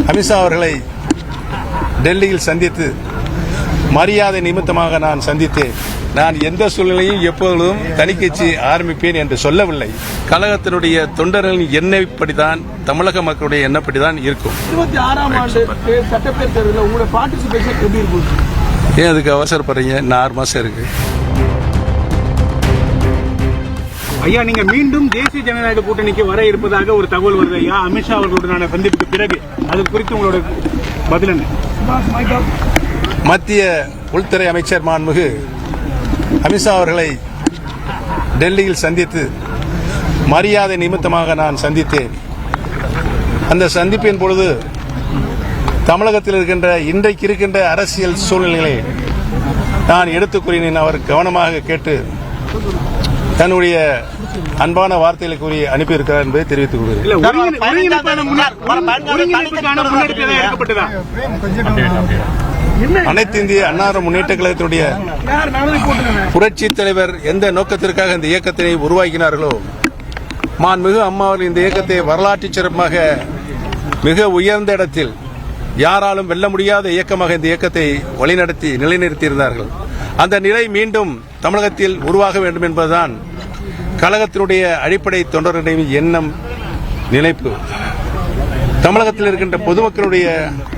அமித்ஷா அவர்களை டெல்லியில் சந்தித்து மரியாதை நிமித்தமாக நான் சந்தித்தேன். நான் எந்த சூழ்நிலையும் எப்பொழுதும் தனிக்கட்சி ஆரம்பிப்பேன் என்று சொல்லவில்லை. கழகத்தினுடைய தொண்டர்களின் எண்ணப்படிதான், தமிழக மக்களுடைய எண்ணப்படிதான் இருக்கும். 26ஆம் ஆண்டு சட்டப்பேரவை தேர்தலில் உங்களோட பார்ட்டிசிபேஷன் எப்படி இருக்கும்? ஏன் அதுக்கு அவசரப்படுறீங்க? இன்னும் 6 மாசம் இருக்கு. ஐயா, நீங்க மீண்டும் தேசிய ஜனநாயக கூட்டணிக்கு வர இருப்பதாக ஒரு தகவல் வருது ஐயா. அமித்ஷா அவர்களுடனான சந்திப்புக்கு பிறகு அது குறித்து உங்களோட பதில் என்ன? மத்திய உள்துறை அமைச்சர் மாண்புமிகு அமித்ஷா அவர்களை டெல்லியில் சந்தித்து மரியாதை நிமித்தமாக நான் சந்தித்தேன். அந்த சந்திப்பின் பொழுது தமிழகத்தில் இருக்கின்ற இன்றைக்கு இருக்கின்ற அரசியல் சூழ்நிலைகளை நான் எடுத்துக் கூறினேன். அவர் கவனமாக கேட்டு தன்னுடைய அன்பான வார்த்தைகளை கூறி அனுப்பியிருக்கிறார் என்பதை தெரிவித்துக் கொள்கிறேன். அனைத்து இந்திய அண்ணா முன்னேற்ற கழகத்தினுடைய புரட்சி தலைவர் எந்த நோக்கத்திற்காக இந்த இயக்கத்தினை உருவாக்கினார்களோ, மாண்புமிகு அம்மா அவர்கள் இந்த இயக்கத்தை வரலாற்று சிறப்பாக மிக உயர்ந்த இடத்தில் யாராலும் வெல்ல முடியாத இயக்கமாக இந்த இயக்கத்தை வழிநடத்தி நிலைநிறுத்தியிருந்தார்கள். அந்த நிலை மீண்டும் தமிழகத்தில் உருவாக வேண்டும் என்பதுதான் கழகத்தினுடைய அடிப்படை தொண்டர்களின் எண்ணம், நினைப்பு. தமிழகத்தில் இருக்கின்ற பொதுமக்களுடைய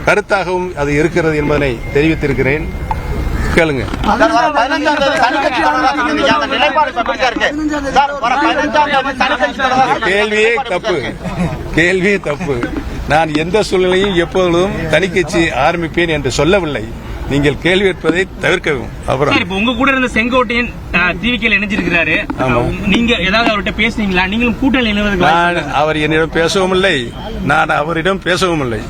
கருத்தாகவும் அது இருக்கிறது என்பதனை தெரிவித்திருக்கிறேன். கேளுங்க. கேள்வியே தப்பு. நான் எந்த சூழ்நிலையும் எப்பொழுதும் தனிக்கட்சி ஆரம்பிப்பேன் என்று சொல்லவில்லை. நீங்கள் கேள்வி கேட்பதை தவிர்க்கவும். அப்புறம் உங்க கூட இருந்த செங்கோட்டையன் டிவிக்கு இணைஞ்சிருக்கிறாரு. நீங்க ஏதாவது அவர்கிட்ட பேசுனீங்களா? நீங்களும் கூட்டணி நான் அவர் என்னிடம் பேசவும் இல்லை, நான் அவரிடம் பேசவும் இல்லை.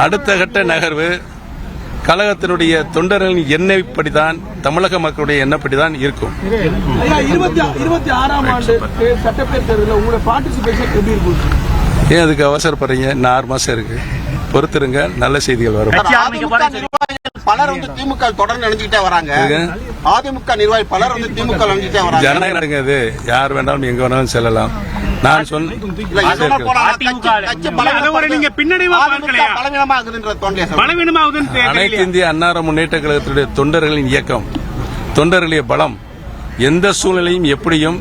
அடுத்த கட்ட நகர்வு கழகத்தினுடைய தொண்டர்களின் எண்ணப்படிதான், தமிழக மக்களுடைய எண்ணப்படிதான் இருக்கும். 26ஆம் ஆண்டு சட்டப்பேரவை தேர்தலில் உங்களோட பார்ட்டிசிபேஷன் எப்படி இருக்கும்? ஏன் அதுக்கு அவசரப்படுறீங்க? இன்னும் 6 மாசம் இருக்கு. பொறுத்திருங்க, நல்ல செய்திகள் வரும். பலர் திமுக தொடர்ந்து நினைச்சுட்டே வராங்க. அதிமுக நிர்வாகி பலர் திமுக நினைச்சுட்டே வராங்க. ஜனநாயகம் அது, யார் வேண்டாலும் எங்க வேணாலும் செல்லலாம். நான் சொன்ன அனைத்து இந்திய அண்ணா முன்னேற்ற கழகத்துடைய தொண்டர்களின் இயக்கம், தொண்டர்களுடைய பலம் எந்த சூழ்நிலையும் எப்படியும்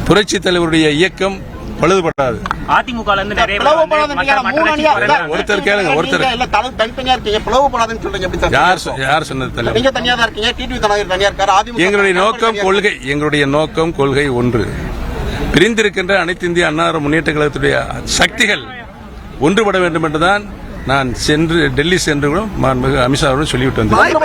புரட்சி தலைவருடைய இயக்கம் பழுதுபடாது. அதிமுக ஒருத்தர் கேளுங்க, ஒருத்தர் யார் சொன்னது? எங்களுடைய நோக்கம் கொள்கை ஒன்று. பிரிந்திருக்கின்ற அனைத்து இந்திய அண்ணா முன்னேற்ற கழகத்துடைய சக்திகள் ஒன்றுபட வேண்டும் என்றுதான் நான் டெல்லி சென்று மாண்புமிகு அமித்ஷா அவர்கள் சொல்லிவிட்டு வந்தேன்.